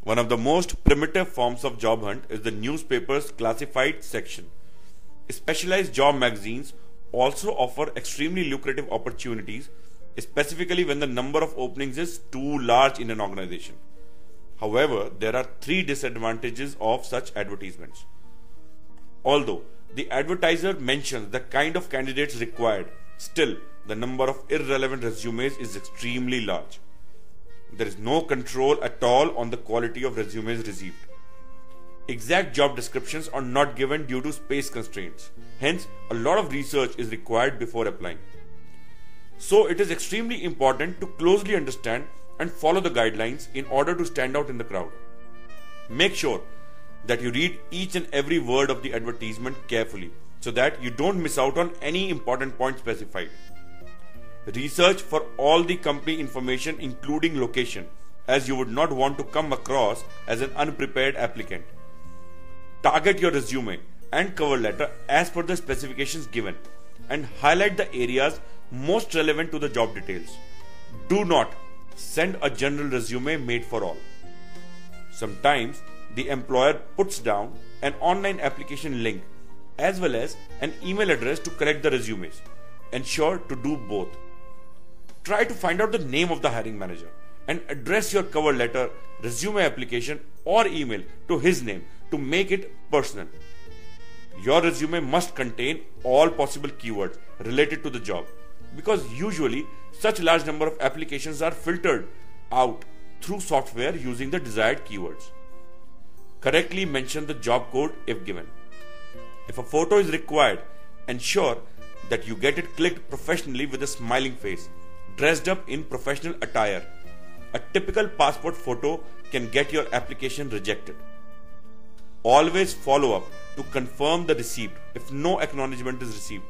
One of the most primitive forms of job hunt is the newspaper's classified section. Specialized job magazines also offer extremely lucrative opportunities, specifically when the number of openings is too large in an organization. However, there are three disadvantages of such advertisements. Although the advertiser mentions the kind of candidates required, still the number of irrelevant resumes is extremely large. There is no control at all on the quality of resumes received. Exact job descriptions are not given due to space constraints. Hence, a lot of research is required before applying. So, it is extremely important to closely understand and follow the guidelines in order to stand out in the crowd. Make sure that you read each and every word of the advertisement carefully so that you don't miss out on any important point specified. Research for all the company information including location, as you would not want to come across as an unprepared applicant. Target your resume and cover letter as per the specifications given and highlight the areas most relevant to the job details. Do not send a general resume made for all. Sometimes the employer puts down an online application link as well as an email address to correct the resumes. Ensure to do both. Try to find out the name of the hiring manager and address your cover letter, resume application or email to his name to make it personal. Your resume must contain all possible keywords related to the job because usually such large number of applications are filtered out through software using the desired keywords. Correctly mention the job code if given. If a photo is required, ensure that you get it clicked professionally with a smiling face, dressed up in professional attire. A typical passport photo can get your application rejected. Always follow up to confirm the receipt if no acknowledgement is received.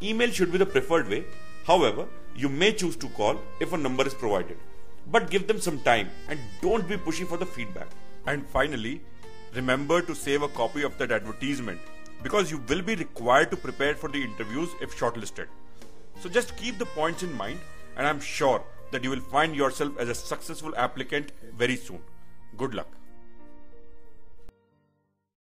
Email should be the preferred way. However, you may choose to call if a number is provided. But give them some time and don't be pushy for the feedback. And finally, remember to save a copy of that advertisement because you will be required to prepare for the interviews if shortlisted. So just keep the points in mind and I'm sure that you will find yourself as a successful applicant very soon. Good luck.